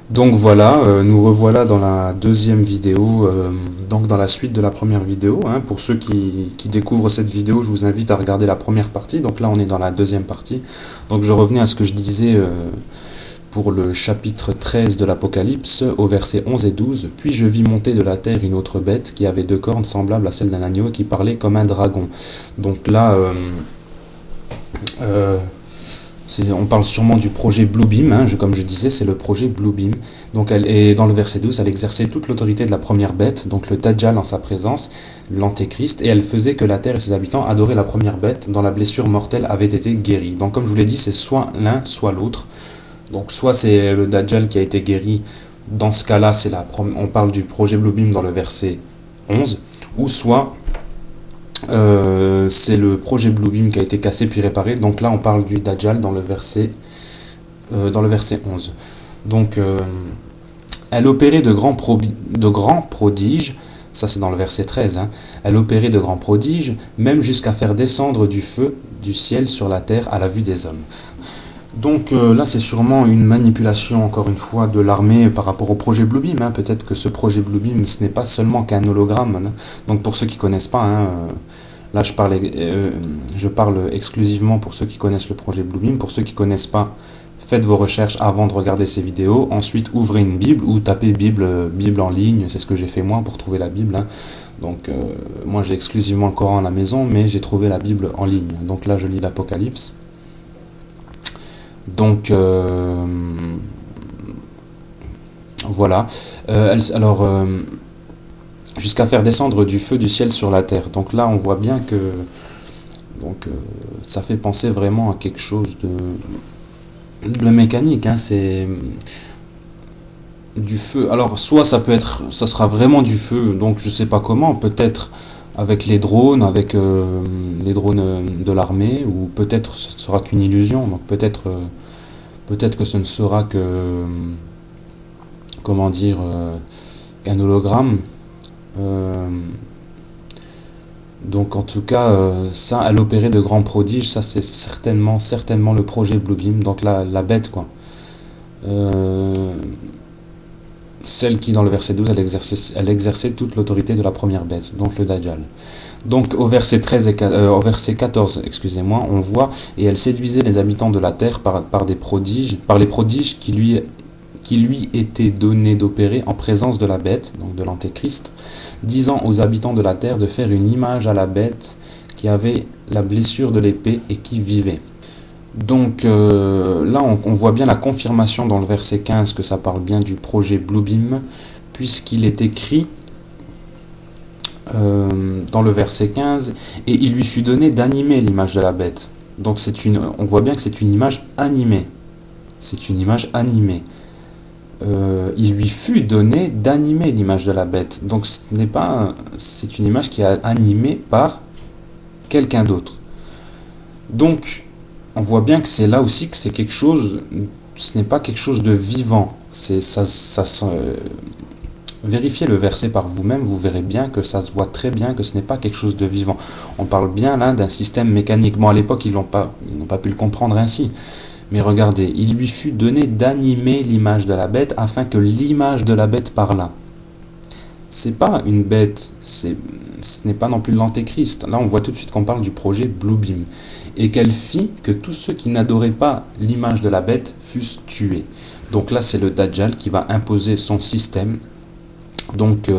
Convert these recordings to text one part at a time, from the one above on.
Donc voilà, nous revoilà dans la deuxième vidéo, donc dans la suite de la première vidéo, hein. Pour ceux qui découvrent cette vidéo, je vous invite à regarder la première partie. Donc là, on est dans la deuxième partie. Donc je revenais à ce que je disais pour le chapitre 13 de l'Apocalypse, au verset 11 et 12. Puis je vis monter de la terre une autre bête qui avait deux cornes semblables à celles d'un agneau et qui parlait comme un dragon. Donc là, euh, on parle sûrement du projet Bluebeam, hein, comme je disais, c'est le projet Bluebeam. Donc et dans le verset 12, elle exerçait toute l'autorité de la première bête, donc le Dajjal en sa présence, l'Antéchrist, et elle faisait que la terre et ses habitants adoraient la première bête dont la blessure mortelle avait été guérie. Donc comme je vous l'ai dit, c'est soit l'un, soit l'autre. Donc soit c'est le Dajjal qui a été guéri, dans ce cas-là, on parle du projet Bluebeam dans le verset 11, ou soit c'est le projet Bluebeam qui a été cassé puis réparé. Donc là, on parle du Dajjal dans le verset 11. Donc, elle opérait de grands prodiges, ça c'est dans le verset 13, hein. Elle opérait de grands prodiges, même jusqu'à faire descendre du feu du ciel sur la terre à la vue des hommes. Donc là, c'est sûrement une manipulation, encore une fois, de l'armée par rapport au projet Bluebeam, hein. Peut-être que ce projet Bluebeam, ce n'est pas seulement qu'un hologramme, hein. Donc pour ceux qui ne connaissent pas, hein, là je parle exclusivement pour ceux qui connaissent le projet Bluebeam. Pour ceux qui ne connaissent pas, faites vos recherches avant de regarder ces vidéos. Ensuite, ouvrez une Bible ou tapez Bible en ligne. C'est ce que j'ai fait moi pour trouver la Bible, hein. Donc moi j'ai exclusivement le Coran à la maison, mais j'ai trouvé la Bible en ligne. Donc là, je lis l'Apocalypse. Donc voilà. Jusqu'à faire descendre du feu du ciel sur la terre. Donc là, on voit bien que ça fait penser vraiment à quelque chose de mécanique, hein. C'est du feu. Alors soit ça sera vraiment du feu. Donc je sais pas comment. Peut-être avec les drones, avec les drones de l'armée, ou peut-être ce sera qu'une illusion. Donc peut-être que ce ne sera que, comment dire, qu'un hologramme. Euh, donc en tout cas, ça, elle opérait de grands prodiges. Ça, c'est certainement le projet Bluebeam. Donc la bête, quoi. Euh, Celle qui, dans le verset 12, elle exerçait toute l'autorité de la première bête, donc le Dajjal. Donc au verset 13 au verset 14, excusez-moi, on voit, et elle séduisait les habitants de la terre par des prodiges, par les prodiges qui lui étaient donnés d'opérer en présence de la bête, donc de l'Antéchrist, disant aux habitants de la terre de faire une image à la bête qui avait la blessure de l'épée et qui vivait. Donc là, on voit bien la confirmation dans le verset 15 que ça parle bien du projet Bluebeam, puisqu'il est écrit dans le verset 15, et il lui fut donné d'animer l'image de la bête. Donc on voit bien que c'est une image animée. C'est une image animée. Il lui fut donné d'animer l'image de la bête. Donc c'est une image qui est animée par quelqu'un d'autre. Donc on voit bien que c'est là aussi que c'est quelque chose, ce n'est pas quelque chose de vivant. Vérifiez le verset par vous-même, vous verrez bien que ça se voit très bien que ce n'est pas quelque chose de vivant. On parle bien là d'un système mécanique. Bon, à l'époque, ils n'ont pas pu le comprendre ainsi. Mais regardez, il lui fut donné d'animer l'image de la bête afin que l'image de la bête parlât. C'est pas une bête, ce n'est pas non plus l'Antéchrist. Là, on voit tout de suite qu'on parle du projet Bluebeam. Et qu'elle fit que tous ceux qui n'adoraient pas l'image de la bête fussent tués. Donc là, c'est le Dajjal qui va imposer son système. Donc,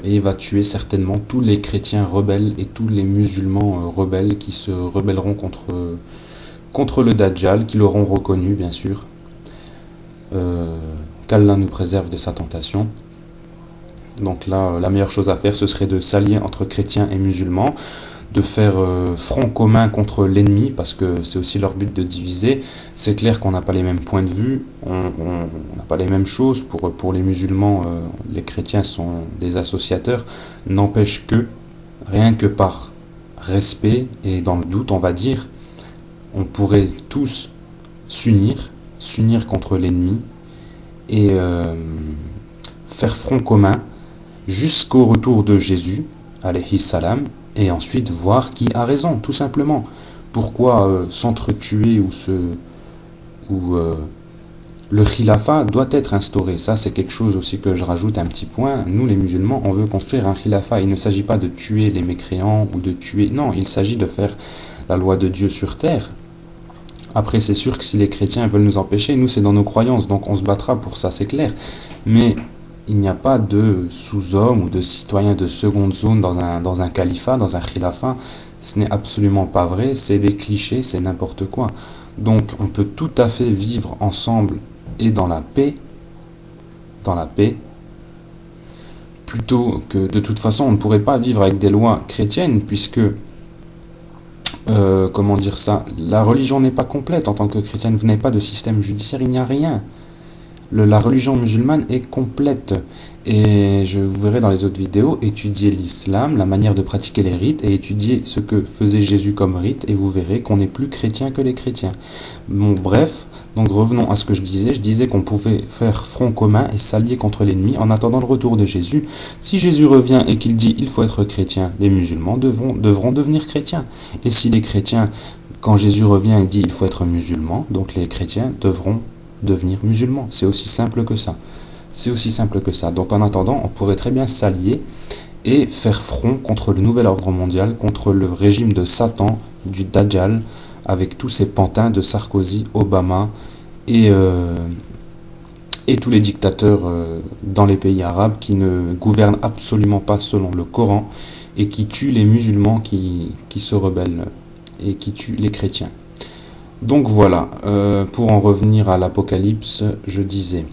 et va tuer certainement tous les chrétiens rebelles et tous les musulmans rebelles qui se rebelleront contre le Dajjal, qui l'auront reconnu, bien sûr. Qu'Allah nous préserve de sa tentation. Donc là, la meilleure chose à faire, ce serait de s'allier entre chrétiens et musulmans, de faire front commun contre l'ennemi, parce que c'est aussi leur but de diviser. C'est clair qu'on n'a pas les mêmes points de vue, on n'a pas les mêmes choses. Pour les musulmans, les chrétiens sont des associateurs. N'empêche que, rien que par respect et dans le doute, on va dire, on pourrait tous s'unir contre l'ennemi et faire front commun jusqu'au retour de Jésus, alayhi salam, et ensuite voir qui a raison, tout simplement. Pourquoi s'entretuer ou le khilafa doit être instauré. Ça, c'est quelque chose aussi que je rajoute un petit point. Nous, les musulmans, on veut construire un khilafa. Il ne s'agit pas de tuer les mécréants ou de tuer... Non, il s'agit de faire la loi de Dieu sur terre. Après, c'est sûr que si les chrétiens veulent nous empêcher, nous, c'est dans nos croyances. Donc, on se battra pour ça, c'est clair. Mais il n'y a pas de sous-hommes ou de citoyens de seconde zone dans un califat, dans un khilafa. Ce n'est absolument pas vrai. C'est des clichés, c'est n'importe quoi. Donc, on peut tout à fait vivre ensemble et dans la paix, plutôt que de toute façon on ne pourrait pas vivre avec des lois chrétiennes puisque, comment dire ça, la religion n'est pas complète en tant que chrétienne, vous n'avez pas de système judiciaire, il n'y a rien. La religion musulmane est complète et je vous verrai dans les autres vidéos étudier l'islam, la manière de pratiquer les rites et étudier ce que faisait Jésus comme rite et vous verrez qu'on est plus chrétien que les chrétiens. Bon bref, donc revenons à ce que je disais qu'on pouvait faire front commun et s'allier contre l'ennemi en attendant le retour de Jésus. Si Jésus revient et qu'il dit il faut être chrétien, les musulmans devront devenir chrétiens. Et si les chrétiens, quand Jésus revient et dit il faut être musulman, donc les chrétiens devront devenir musulmans. C'est aussi simple que ça. C'est aussi simple que ça. Donc en attendant, on pourrait très bien s'allier et faire front contre le nouvel ordre mondial, contre le régime de Satan, du Dajjal, avec tous ces pantins de Sarkozy, Obama et tous les dictateurs dans les pays arabes qui ne gouvernent absolument pas selon le Coran et qui tuent les musulmans qui se rebellent et qui tuent les chrétiens. Donc voilà, pour en revenir à l'Apocalypse, je disais,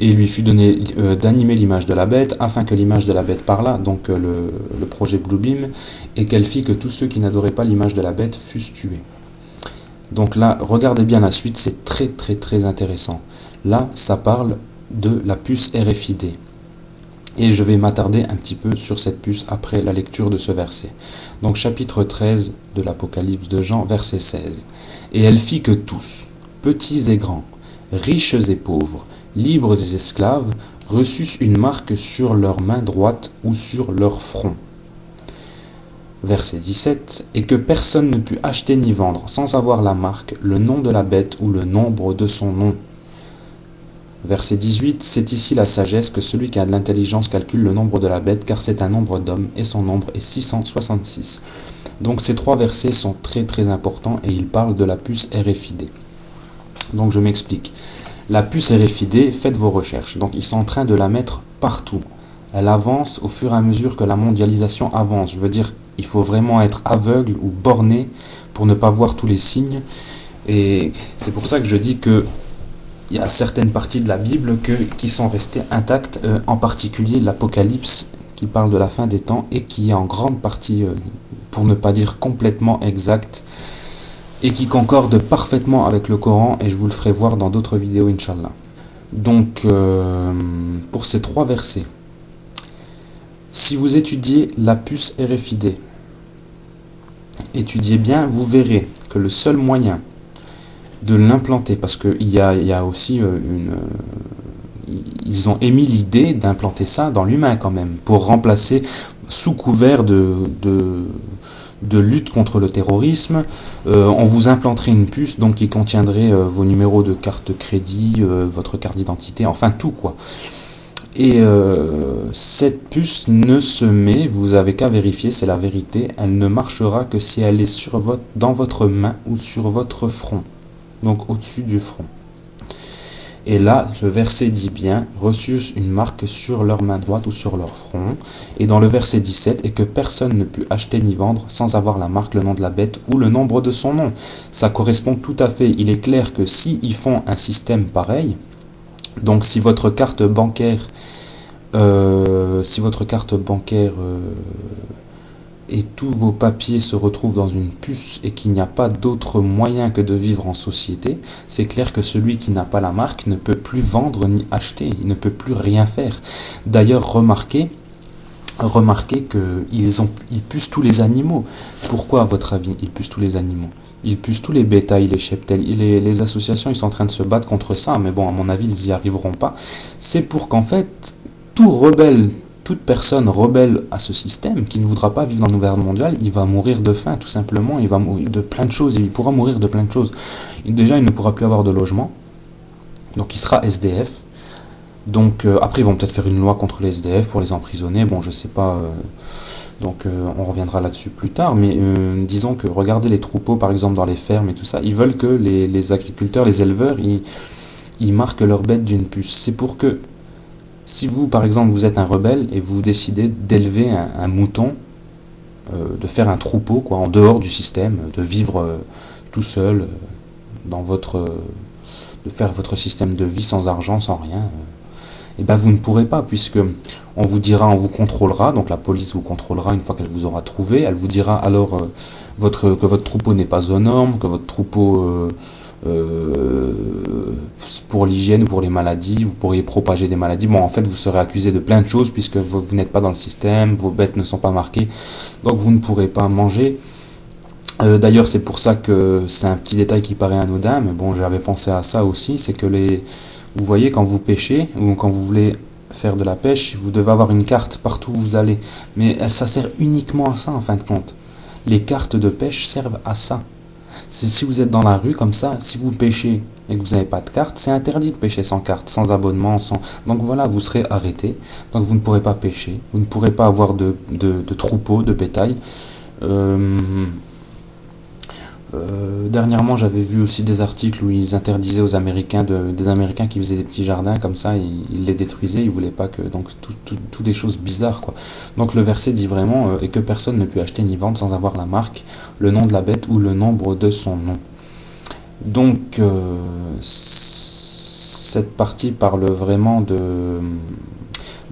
et il lui fut donné d'animer l'image de la bête, afin que l'image de la bête parlât, donc le projet Bluebeam, et qu'elle fit que tous ceux qui n'adoraient pas l'image de la bête fussent tués. Donc là, regardez bien la suite, c'est très très très intéressant. Là, ça parle de la puce RFID. Et je vais m'attarder un petit peu sur cette puce après la lecture de ce verset. Donc chapitre 13 de l'Apocalypse de Jean, verset 16. Et elle fit que tous, petits et grands, riches et pauvres, libres et esclaves, reçussent une marque sur leur main droite ou sur leur front. Verset 17. Et que personne ne put acheter ni vendre sans avoir la marque, le nom de la bête ou le nombre de son nom. Verset 18, c'est ici la sagesse que celui qui a de l'intelligence calcule le nombre de la bête, car c'est un nombre d'hommes, et son nombre est 666. Donc ces trois versets sont très très importants, et ils parlent de la puce RFID. Donc je m'explique. La puce RFID, faites vos recherches. Donc ils sont en train de la mettre partout. Elle avance au fur et à mesure que la mondialisation avance. Je veux dire, il faut vraiment être aveugle ou borné pour ne pas voir tous les signes. Et c'est pour ça que je dis que il y a certaines parties de la Bible qui sont restées intactes, en particulier l'Apocalypse qui parle de la fin des temps et qui est en grande partie, pour ne pas dire complètement exact, et qui concorde parfaitement avec le Coran, et je vous le ferai voir dans d'autres vidéos, Inch'Allah. Donc, pour ces trois versets, si vous étudiez la puce RFID, étudiez bien, vous verrez que le seul moyen de l'implanter, parce qu'il y a aussi ils ont émis l'idée d'implanter ça dans l'humain quand même, pour remplacer, sous couvert de lutte contre le terrorisme, on vous implanterait une puce donc qui contiendrait vos numéros de carte crédit, votre carte d'identité, enfin tout quoi. Et cette puce ne se met, vous avez qu'à vérifier, c'est la vérité, elle ne marchera que si elle est dans votre main ou sur votre front. Donc au-dessus du front. Et là, le verset dit bien, reçussent une marque sur leur main droite ou sur leur front. Et dans le verset 17, et que personne ne put acheter ni vendre sans avoir la marque, le nom de la bête ou le nombre de son nom. Ça correspond tout à fait. Il est clair que s'ils font un système pareil, donc si votre carte bancaire, et tous vos papiers se retrouvent dans une puce et qu'il n'y a pas d'autre moyen que de vivre en société, c'est clair que celui qui n'a pas la marque ne peut plus vendre ni acheter, il ne peut plus rien faire. D'ailleurs, remarquez qu'ils pucent tous les animaux. Pourquoi, à votre avis, ils pucent tous les animaux? Ils pucent tous les bétails, les cheptels. Les associations, ils sont en train de se battre contre ça, mais bon, à mon avis, ils n'y arriveront pas. C'est pour qu'en fait, toute personne rebelle à ce système, qui ne voudra pas vivre dans le nouvel ordre mondial, il va mourir de faim, tout simplement. Il va mourir de plein de choses. Il pourra mourir de plein de choses. Déjà, il ne pourra plus avoir de logement. Donc il sera SDF. Donc après ils vont peut-être faire une loi contre les SDF pour les emprisonner, bon je sais pas, on reviendra là-dessus plus tard, mais disons que regardez les troupeaux par exemple dans les fermes et tout ça, ils veulent que les agriculteurs, les éleveurs, ils marquent leurs bêtes d'une puce. C'est pour que si vous par exemple vous êtes un rebelle et vous décidez d'élever un mouton, de faire un troupeau quoi, en dehors du système, de vivre tout seul dans de faire votre système de vie sans argent, sans rien. Et ben vous ne pourrez pas, puisque on vous dira, on vous contrôlera, donc la police vous contrôlera une fois qu'elle vous aura trouvé, elle vous dira alors que votre troupeau n'est pas aux normes, que votre troupeau pour l'hygiène, pour les maladies, vous pourriez propager des maladies. Bon, en fait, vous serez accusé de plein de choses puisque vous n'êtes pas dans le système, vos bêtes ne sont pas marquées, donc vous ne pourrez pas manger. D'ailleurs, c'est pour ça que c'est un petit détail qui paraît anodin, mais bon, j'avais pensé à ça aussi, c'est que vous voyez, quand vous pêchez ou quand vous voulez faire de la pêche, vous devez avoir une carte partout où vous allez. Mais ça sert uniquement à ça en fin de compte. Les cartes de pêche servent à ça. C'est si vous êtes dans la rue comme ça, si vous pêchez et que vous n'avez pas de carte, c'est interdit de pêcher sans carte, sans abonnement, sans. Donc voilà, vous serez arrêté. Donc vous ne pourrez pas pêcher, vous ne pourrez pas avoir de troupeau, de bétail. Dernièrement, j'avais vu aussi des articles où ils interdisaient aux Américains, des Américains qui faisaient des petits jardins comme ça, ils les détruisaient, ils voulaient pas que. Donc, tout des choses bizarres, quoi. Donc, le verset dit vraiment et que personne ne peut acheter ni vendre sans avoir la marque, le nom de la bête ou le nombre de son nom. Donc, cette partie parle vraiment de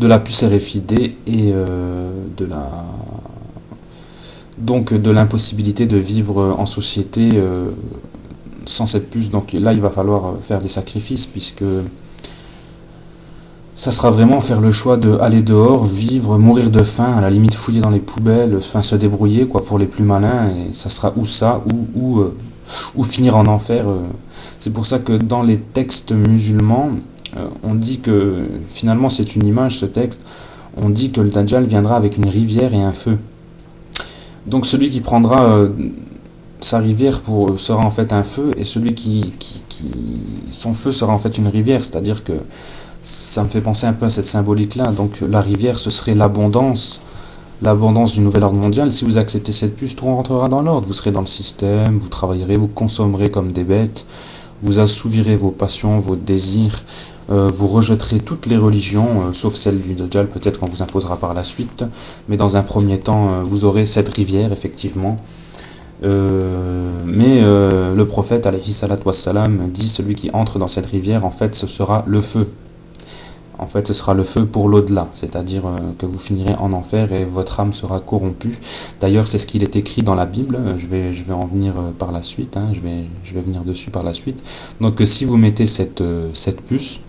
la puce RFID et de l'impossibilité de vivre en société sans cette puce. Donc là, il va falloir faire des sacrifices puisque ça sera vraiment faire le choix de aller dehors, vivre, mourir de faim, à la limite fouiller dans les poubelles, enfin se débrouiller quoi pour les plus malins, et ça sera ou ça ou finir en enfer. C'est pour ça que dans les textes musulmans, on dit que finalement c'est une image, ce texte. On dit que le Dajjal viendra avec une rivière et un feu. Donc celui qui prendra sa rivière sera en fait un feu, et celui son feu sera en fait une rivière, c'est-à-dire que ça me fait penser un peu à cette symbolique-là. Donc la rivière, ce serait l'abondance du nouvel ordre mondial. Si vous acceptez cette puce, tout rentrera dans l'ordre. Vous serez dans le système, vous travaillerez, vous consommerez comme des bêtes, vous assouvirez vos passions, vos désirs, vous rejetterez toutes les religions, sauf celle du Dajjal, peut-être qu'on vous imposera par la suite, mais dans un premier temps, vous aurez cette rivière, effectivement. Mais le prophète, alayhi salatu wassalam, dit celui qui entre dans cette rivière, en fait, ce sera le feu. En fait, ce sera le feu pour l'au-delà, c'est-à-dire que vous finirez en enfer et votre âme sera corrompue. D'ailleurs, c'est ce qu'il est écrit dans la Bible. Je vais en venir par la suite. Je vais venir dessus par la suite. Donc, si vous mettez cette puce,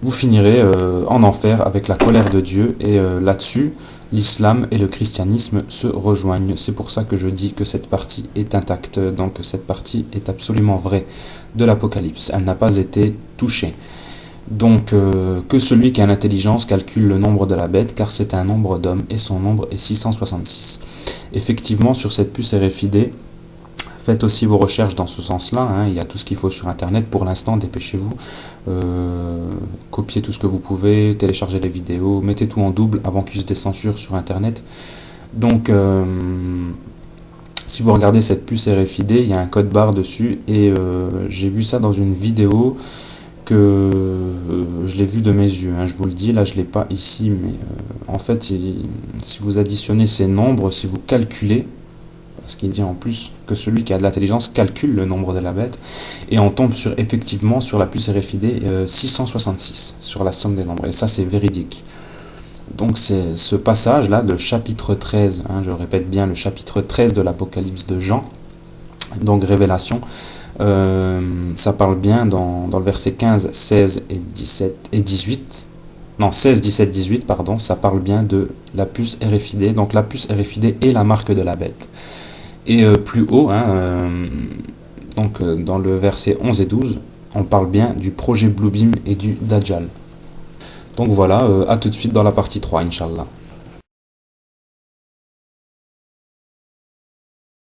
vous finirez en enfer avec la colère de Dieu. Et là-dessus, l'islam et le christianisme se rejoignent. C'est pour ça que je dis que cette partie est intacte. Donc, cette partie est absolument vraie de l'Apocalypse. Elle n'a pas été touchée. Donc, que celui qui a l'intelligence calcule le nombre de la bête, car c'est un nombre d'hommes, et son nombre est 666. Effectivement, sur cette puce RFID, faites aussi vos recherches dans ce sens-là, il y a tout ce qu'il faut sur Internet. Pour l'instant, dépêchez-vous, copiez tout ce que vous pouvez, téléchargez les vidéos, mettez tout en double avant qu'il y ait des censures sur Internet. Donc, si vous regardez cette puce RFID, il y a un code barre dessus, et j'ai vu ça dans une vidéo que je l'ai vu de mes yeux, je vous le dis, là je l'ai pas ici, mais en fait si vous additionnez ces nombres, si vous calculez, parce qu'il dit en plus que celui qui a de l'intelligence calcule le nombre de la bête, et on tombe effectivement sur la puce RFID 666, sur la somme des nombres, et ça c'est véridique. Donc c'est ce passage là, de chapitre 13, je répète bien, le chapitre 13 de l'Apocalypse de Jean, donc Révélation. Ça parle bien dans le verset 15, 16 et 17 et 18. Non, 16, 17, 18, pardon, ça parle bien de la puce RFID. Donc la puce RFID est la marque de la bête. Et plus haut, donc dans le verset 11 et 12, on parle bien du projet Bluebeam et du Dajjal. Donc voilà, à tout de suite dans la partie 3, Inch'Allah.